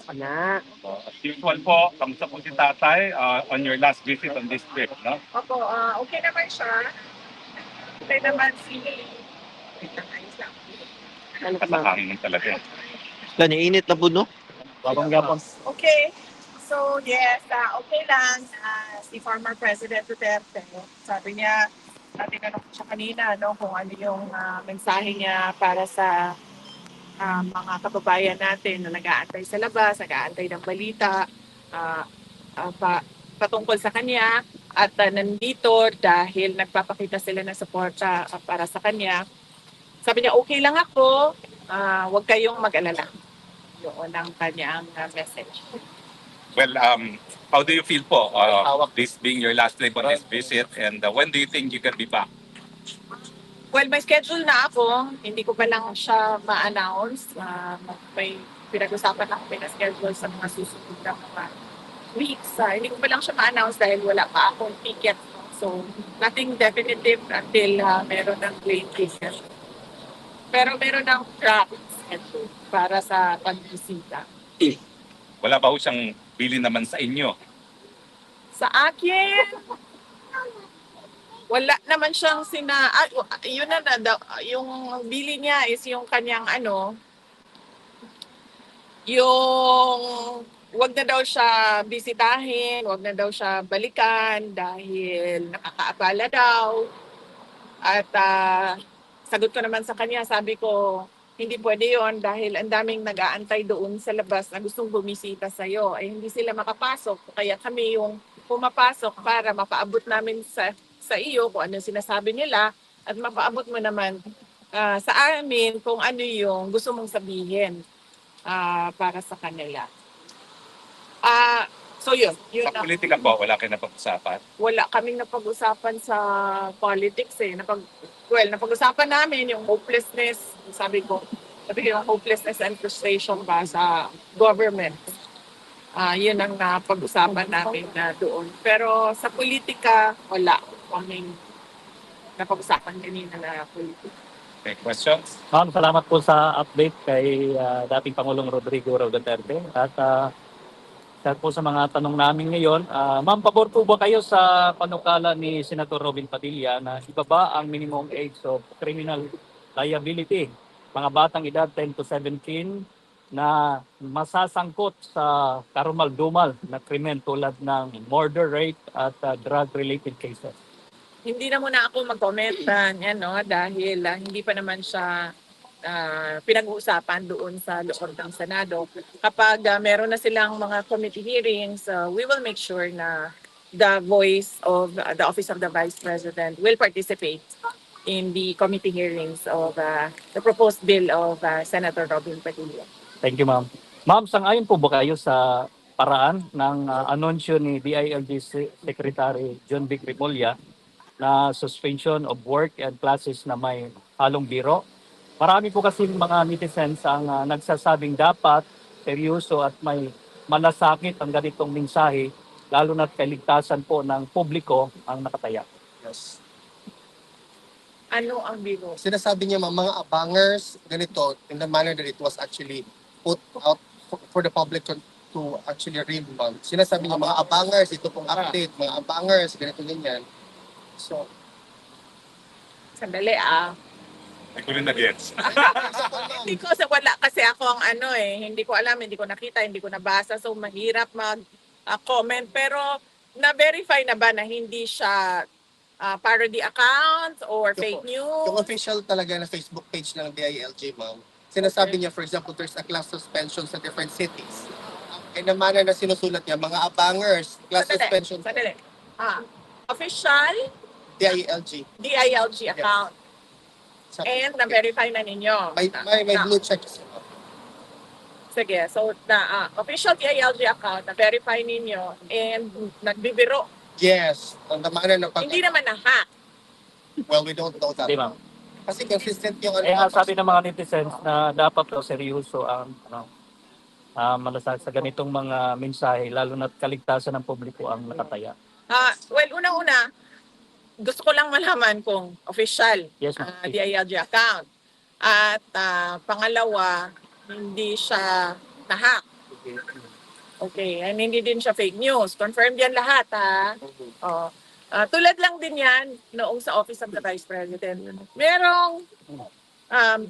ka na. As usual po, kamusta po si tatay on your last visit on this trip, no? Opo, okay naman siya. Okay naman si... Ayos lang. Ano ka ba? Kasakain talaga. Gani, init na po, no? Babang gapon. Okay. So, yes, okay lang. Si former President Duterte, sabi niya, tinanong ko siya kanina, no, kung ano yung mensahe niya para sa mga kababayan natin na nag-aantay sa labas, nag-aantay ng balita, ah, patungkol sa kanya. At nandito dahil nagpapakita sila ng suporta para sa kanya. Sabi niya, okay lang ako, huwag kayong mag-alala. Yun ang kanyang message. Well, how do you feel po this being your last trip on this visit, and when do you think you can be back? Well, may schedule na ako. Hindi ko pa lang siya ma-announce. May pinag-usapan na kami na schedule sa mga susunod na mga weeks. Hindi ko pa lang siya ma-announce dahil wala pa akong ticket. So, nothing definitive until meron ng plane ticket. Pero meron ng travel schedule para sa pagbisita. Wala ba ho siyang bili naman sa inyo? Sa akin, wala naman siyang yun na, yung bili niya is yung kanyang yung wag na daw siya bisitahin, wag na daw siya balikan dahil nakakaabala daw. At sagot ko naman sa kanya, sabi ko, hindi pwede yon dahil ang daming nag-aantay doon sa labas na gustong bumisita sa'yo. Ay hindi sila makapasok. Kaya kami yung pumapasok para mapaabot namin sa iyo kung ano sinasabi nila at mapaabot mo naman sa amin kung ano yung gusto mong sabihin para sa kanila. So yun Sa politika po, wala kayo napag-usapan? Wala kaming napag-usapan sa politics eh. Napag-usapan namin yung hopelessness, sabi ko yung hopelessness and frustration ba sa government. Yun ang napag-usapan namin na doon. Pero sa politika, wala kaming napag-usapan kanina na politika. Okay, questions? Ma'am, salamat po sa update kay dating Pangulong Rodrigo Duterte. At sa po sa mga tanong namin ngayon, ma'am, pabor po ba kayo sa panukala ni Senator Robin Padilla na ibaba ang minimum age of criminal liability? Mga batang edad 10 to 17 na masasangkot sa karumal-dumal na krimen tulad ng murder, rape at drug-related cases. Hindi na muna ako mag-comment dahil hindi pa naman siya pinag-uusapan doon sa loob ng Senado. Kapag meron na silang mga committee hearings, we will make sure na the voice of the Office of the Vice President will participate in the committee hearings of the proposed bill of Senator Robin Padilla. Thank you, ma'am. Ma'am, sang-ayon po ba kayo sa paraan ng anunsyo ni DILG Secretary John Vic Remulla na suspension of work and classes na may halong biro? Marami po kasi mga netizens ang nagsasabing dapat seryoso at may malasakit ang ganitong mensahe, lalo na't kaligtasan po ng publiko ang nakataya. Yes. Ano ang biro? Sinasabi niya mga abangers, ganito, in the manner that it was actually put out for the public to actually read, ma'am. Sinasabi niya mga abangers, ito pong update, mga abangers, ganito ganyan. So, Sandali Hindi ko rin na-gets. Hindi ko wala kasi ako ang hindi ko alam, hindi ko nakita, hindi ko nabasa, so mahirap mag-comment. Pero na-verify na ba na hindi siya parody account or fake news? yung official talaga na Facebook page ng DILG, ma'am, sinasabi niya, for example, there's a class suspension sa different cities. In the manner na sinusulat niya, mga abangers, class suspension. Sandali. Official DILG. DILG account. And na-verify na ninyo. May blue checks. Sige, so official DILG account, na-verify ninyo and nagbibiro. Yes. On the manner na Hindi naman na-hack. Well, we don't know that. Di ba? Kasi consistent yung Sabi ng mga netizens na dapat daw seryoso ang malasakit sa ganitong mga mensahe, lalo na't kaligtasan ng publiko ang nakataya. Well, unang-una, gusto ko lang malaman kung official Yes, ma'am. DILG account. At pangalawa, hindi siya na-hack. Okay, and hindi din siya fake news. Confirmed yan lahat, ha? Oh. Tulad lang din yan noong sa Office of the Vice President. Merong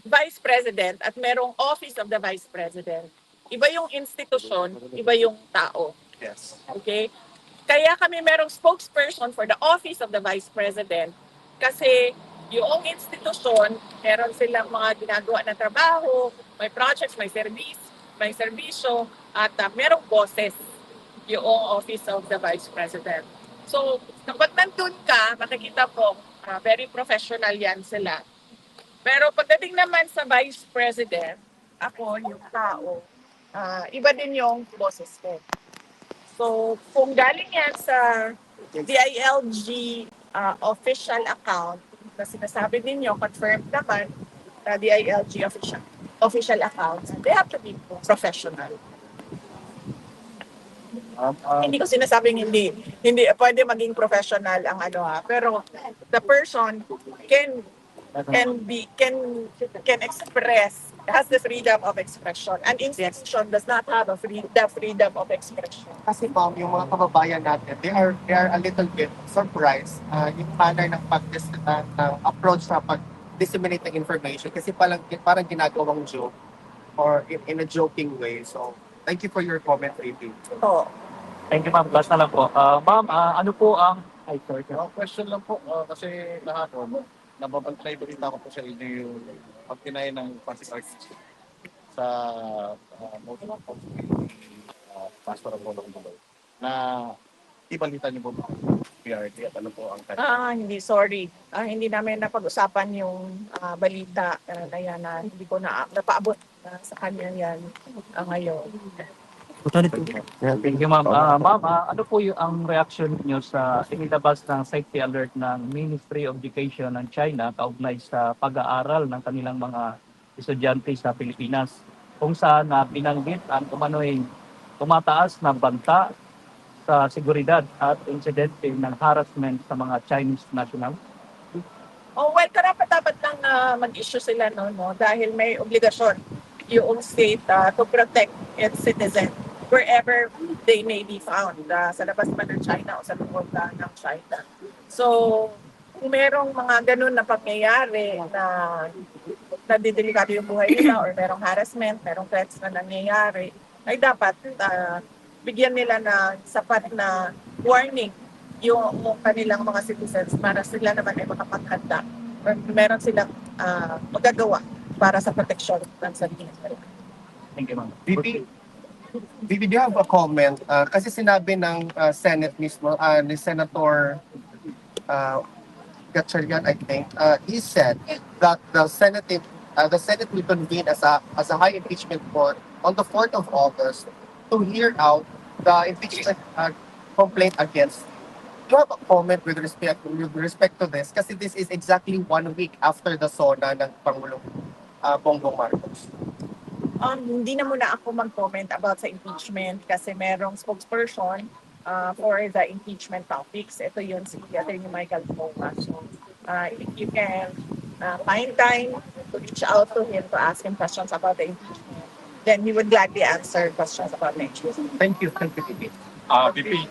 Vice President at merong Office of the Vice President. Iba yung institusyon, iba yung tao. Yes. Okay? Kaya kami merong spokesperson for the Office of the Vice President kasi yung institusyon, meron silang mga ginagawa na trabaho, may projects, may serbisyo, at merong bosses yung Office of the Vice President. So, kapag nandun ka, makikita po, very professional yan sila. Pero pagdating naman sa Vice President, ako, yung tao, iba din yung boses ko. So, kung galing yan sa DILG official account, na sinasabi ninyo, confirmed naman na DILG official accounts, they have to be professional. Hindi ko sinasabing hindi pwede maging professional ang pero the person can express, has the freedom of expression, and institution does not have the freedom of expression. Kasi ma'am, yung mga kababayan natin, they are a little bit surprised yung manner ng ng approach sa pag-disseminate ng information kasi parang ginagawang joke or in a joking way. So, thank you for your comment, Ricky. Oh. Thank you, ma'am. Last na lang po. Ma'am, ano po ang... Ay, sorry. Question lang po, kasi kahapon, nababantay balita ko po sa inyo yung pagkinain ng Pasig Arts sa motion of Pastor of Bolong Dulo na ibalita niyo po PRD at ano po ang Hindi, sorry. Hindi namin napag-usapan yung balita na yan na hindi ko napaabot sa kanya yan ngayon. Thank you, ma'am. Ma'am, ano po yung ang reaction niyo sa inilabas ng safety alert ng Ministry of Education ng China kaugnay sa pag-aaral ng kanilang mga estudyante sa Pilipinas kung saan binanggit ang umano'y tumataas na banta sa seguridad at insidente ng harassment sa mga Chinese national? Oh, well, karapat-dapat lang mag-issue sila no, dahil may obligasyon yung state to protect its citizens wherever they may be found, sa labas man ng China o sa loob ng China. So, kung merong mga ganun na pangyayari na nadidelikado yung buhay nila or merong harassment, merong threats na nangyayari, ay dapat bigyan nila ng sapat na warning yung kanilang mga citizens para sila naman ay makapaghanda or meron silang magagawa para sa proteksyon ng sarili nila. Thank you, ma'am. Vivi, do you have a comment? Kasi sinabi ng Senate mismo, ni Senator Gatchalian, I think, he said that the Senate will convene as a high impeachment court on the 4th of August to hear out the impeachment complaint against. Do you have a comment with respect to this? Kasi this is exactly 1 week after the SONA ng Pangulong Bongbong Marcos. Hindi na muna ako mag-comment about sa impeachment kasi merong spokesperson for the impeachment topics. Ito yun si Atty. Michael Poma. So, if you can find time to reach out to him to ask him questions about the impeachment, then he would gladly answer questions about the impeachment. Thank you, Vivi. VP,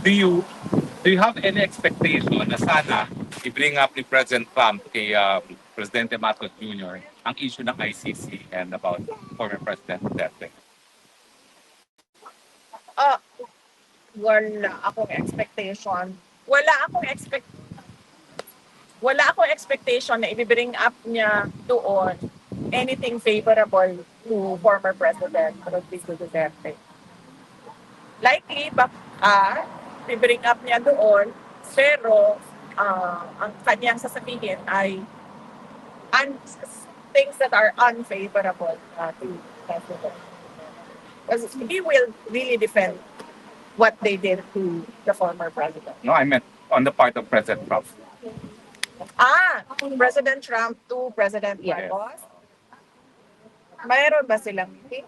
do you have any expectation na sana i-bring up ni President Trump kay Presidente Marcos Jr. ang issue ng ICC and about former President Duterte? Wala akong expectation. Wala akong expectation na i-bring up niya doon anything favorable to former President Rodrigo Duterte. Likely, i-bring up niya doon, pero ang kanyang sasabihin ay things that are unfavorable to President. Because he will really defend what they did to the former president. No, I meant on the part of President Trump. President Trump to President Marcos. Mayroon ba silang meeting?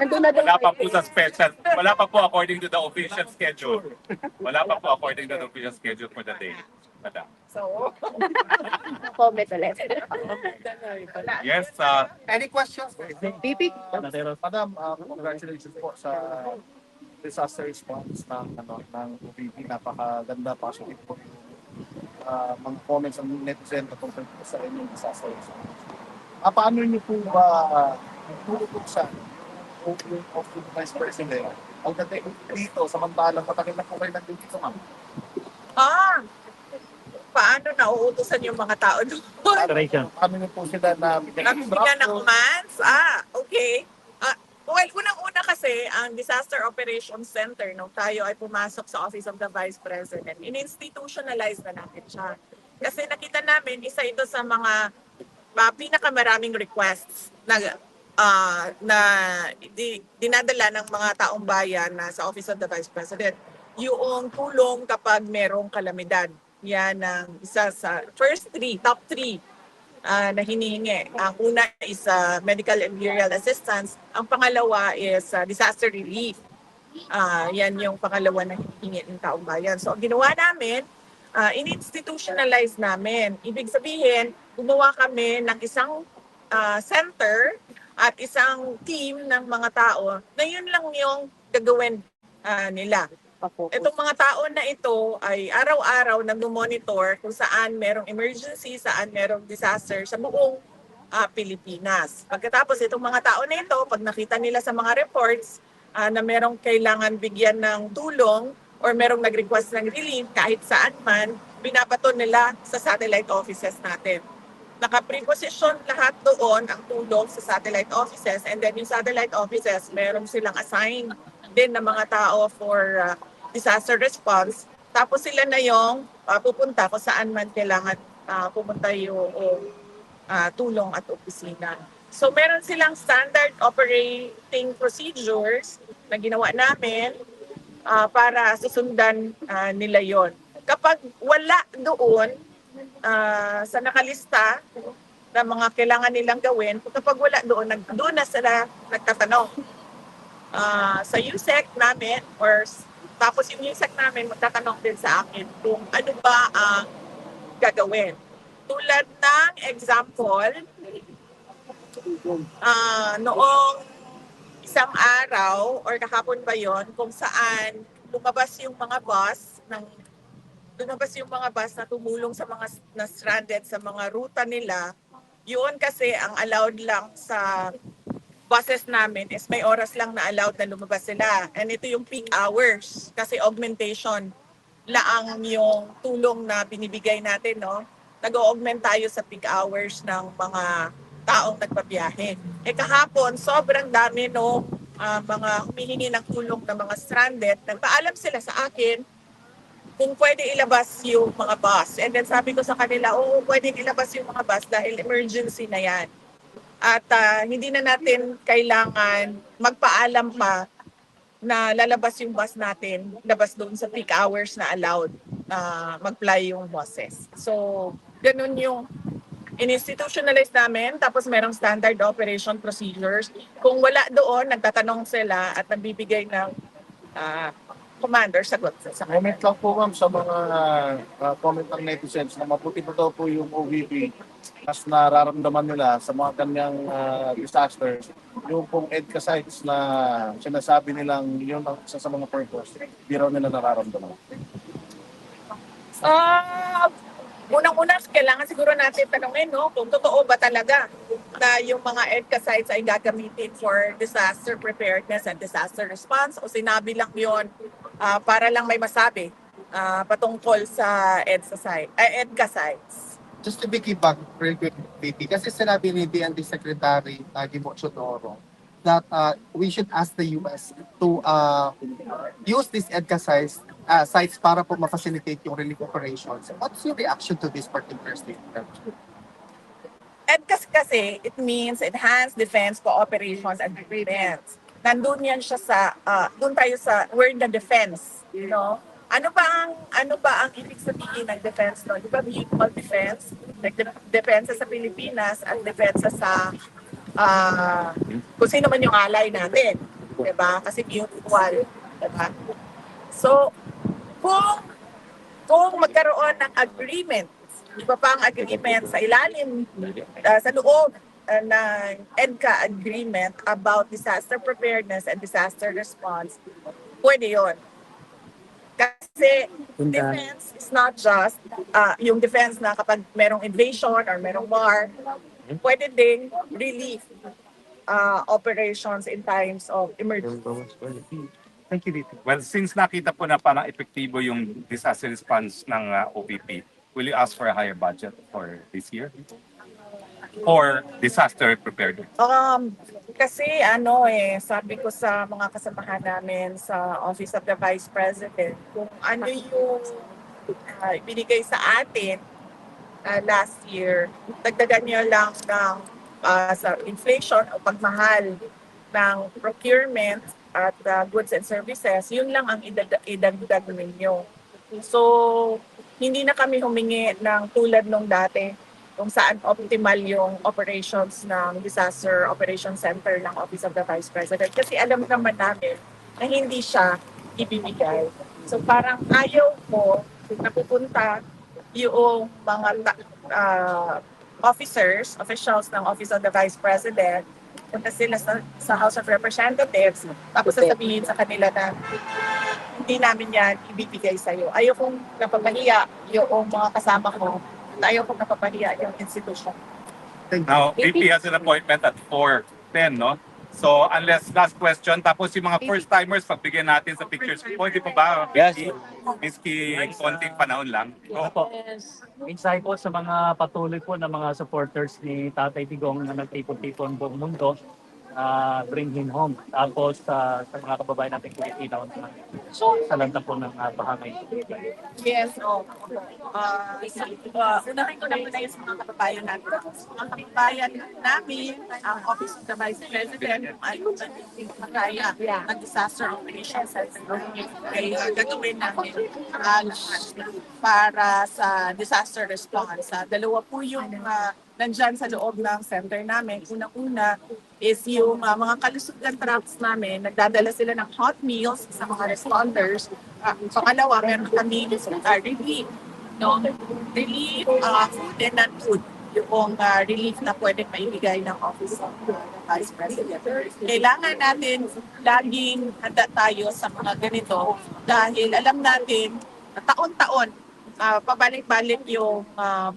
Wala pa po sa special. Wala pa po according to the official schedule. Wala pa po according to the official schedule for the day. Madam. So, Comment ulit. Yes, Any questions? Pipi? Madam, congratulations po sa disaster response ng OVP. Napakaganda, positive po yung mga comments ng netizen patungkol po sa inyong disaster response. Paano niyo po ba tutulungan yung of the Vice President ang dating dito samantalang matagal na po kayo nandito, ma'am? paano nauutosan yung mga tao doon? Operation. Paano niyo po sila na Nabibigyan ng commands? Okay. Well, unang-una kasi, ang Disaster Operations Center, nung tayo ay pumasok sa Office of the Vice President, in-institutionalize na natin siya. Kasi nakita namin, isa ito sa mga pinakamaraming requests na dinadala ng mga taong bayan na sa Office of the Vice President. Yung tulong kapag merong kalamidad. Yan ang isa sa top three na hinihingi. Ang una is medical and burial assistance. Ang pangalawa is disaster relief. Yan yung pangalawa na hinihingi ng taong bayan. So, ang ginawa namin, in-institutionalize namin. Ibig sabihin, gumawa kami ng isang center at isang team ng mga tao na yun lang yung gagawin nila. Itong mga tao na ito ay araw-araw nag-monitor kung saan merong emergency, saan merong disaster sa buong Pilipinas. Pagkatapos itong mga tao na ito, pag nakita nila sa mga reports na merong kailangan bigyan ng tulong or merong nag-request ng relief kahit saan man, binabato nila sa satellite offices natin. Naka-preposition lahat doon ang tulong sa satellite offices, and then yung satellite offices, meron silang assigned din ng mga tao for disaster response. Tapos sila na yung pupunta kung saan man kailangan pumunta yung tulong at opisina. So meron silang standard operating procedures na ginawa namin para susundan nila yon. Kapag wala doon sa nakalista na mga kailangan nilang gawin, kapag wala doon na sila nagtatanong. Sa USEC namin tapos yung USEC namin magtatanong din sa akin kung ano ba ang gagawin. Tulad ng example, noong isang araw or kahapon ba yon, kung saan lumabas yung mga bus na tumulong sa mga na stranded sa mga ruta nila. Yun kasi ang allowed lang sa buses namin is may oras lang na allowed na lumabas sila. And ito yung peak hours kasi augmentation laang yung tulong na binibigay natin, no? Nag-augment tayo sa peak hours ng mga taong nagpabiyahe. Kahapon, sobrang dami no mga humihingi ng tulong ng mga stranded. Nagpaalam sila sa akin kung pwede ilabas yung mga bus. And then sabi ko sa kanila, oo, pwede ilabas yung mga bus dahil emergency na yan. At hindi na natin kailangan magpaalam pa na lalabas yung bus natin, labas doon sa peak hours na allowed mag-fly yung buses. So, ganun yung in-institutionalize namin, tapos merong standard operation procedures. Kung wala doon, nagtatanong sila at nagbibigay ng commander, sagot sa Comment lang po, ma'am, sa mga comment ng netizens na mabuti pa daw po yung OVP mas nararamdaman nila sa mga kanyang disasters. Yung pong EDCA sites na sinasabi nilang yun ang isa sa mga purpose, di raw nila nararamdaman. Unang-una, kailangan siguro natin tanongin, no, kung totoo ba talaga na yung mga EDCA sites ay gagamitin for disaster preparedness and disaster response o sinabi lang yun para lang may masabi patungkol sa EDCA sites. Just to piggyback real quick, BP, kasi sinabi ni DND Secretary Gimo Chodoro that we should ask the US to use these EDCA sites para po ma-facilitate yung relief operations. What's your reaction to this particular statement? EDCA kasi, it means Enhanced Defense Cooperations and Preparedness. Nandun yan siya doon tayo sa, we're in the defense, you know? Ano ba ang ibig sabihin ng defense, no? Di ba mutual defense? Like depensa sa Pilipinas at depensa sa kung sino man yung ally natin. Diba? Kasi mutual. Diba? So, kung kung magkaroon ng agreement, iba pang agreement sa ilalim, sa loob ng EDCA agreement about disaster preparedness and disaster response, pwede yun. Kasi defense is not just yung defense na kapag merong invasion or merong war, pwede ding relief operations in times of emergency. Thank you, VP. Well, since nakita po na parang epektibo yung disaster response ng OPP, will you ask for a higher budget for this year? For disaster preparedness? Kasi sabi ko sa mga kasamahan namin sa Office of the Vice President, kung ano yung binigay sa atin last year, dagdagan nyo lang ng sa inflation o pagmahal ng procurement at goods and services, yun lang ang idagdag ninyo. So, hindi na kami humingi ng tulad nung dati kung saan optimal yung operations ng Disaster Operations Center ng Office of the Vice President. Kasi alam naman namin na hindi siya ibibigay. So parang ayaw ko na pupunta yung mga officials ng Office of the Vice President, punta sila sa House of Representatives, tapos sasabihin sa kanila na hindi namin yan ibibigay sa'yo. Ayaw kong napapahiya yung mga kasama ko. Ayaw kong napapahiya yung institution. Now, VP has an appointment at 4:10, no? So, unless last question, tapos yung mga first-timers, pagbigyan natin sa pictures. Pwede pa ba? Yes. Miski konting panahon lang. Opo. Mensahe po sa mga patuloy po na mga supporters ni Tatay Digong na nagtipon-tipon buong mundo, bring him home. Tapos sa mga kababayan natin Pilipino na sa lanta po ng bahangay. Yes, unahin ko na muna yung sa mga kababayan natin. Sa mga kababayan namin, ang Office of the Vice President, ay magkaya ng Disaster Operations Center ay gagawin namin para sa disaster response. Dalawa po yung nandyan sa loob ng center namin. Una-una is yung mga kalusugan trucks namin, nagdadala sila ng hot meals sa mga responders. Pangalawa, meron kami relief. No? Relief, food and non-food. Yung relief na pwedeng maibigay ng Office of the Vice President. Kailangan natin laging handa tayo sa mga ganito dahil alam natin na taon-taon pabalik-balik yung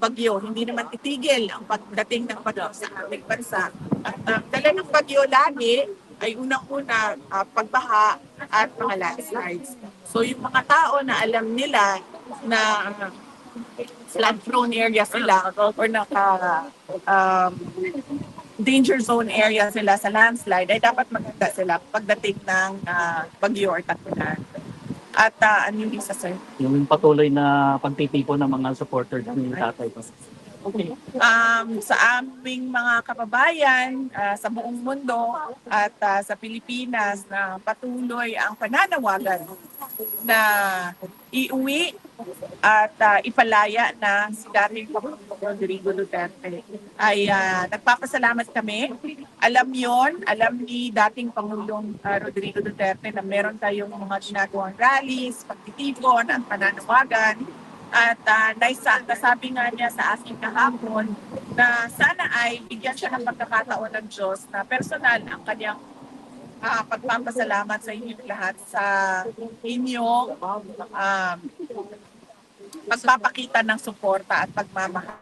bagyo. Hindi naman titigil ang pagdating ng bagyo sa aming bansa. At dala ng bagyo lagi ay unang-una pagbaha at mga landslides. So yung mga tao na alam nila na flood-prone area sila or danger zone area sila sa landslide, ay dapat maganda sila pagdating ng bagyo or tagpunan. At ano yung isa, sir? Yung patuloy na pagtitipon ng mga supporters ni Tatay. Okay. Sa aming mga kababayan sa buong mundo at sa Pilipinas na patuloy ang pananawagan na iuwi at ipalaya na si dating Pangulong Rodrigo Duterte ay nagpapasalamat kami. Alam ni dating Pangulong Rodrigo Duterte na meron tayong mga ginagawang rallies, pagtitipon at pananawagan. At nasabi nga niya sa akin kahapon na sana ay bigyan siya ng pagkakataon ng Diyos na personal ang kanyang pagpapasalamat sa inyong lahat sa inyong pagpapakita ng suporta at pagmamahal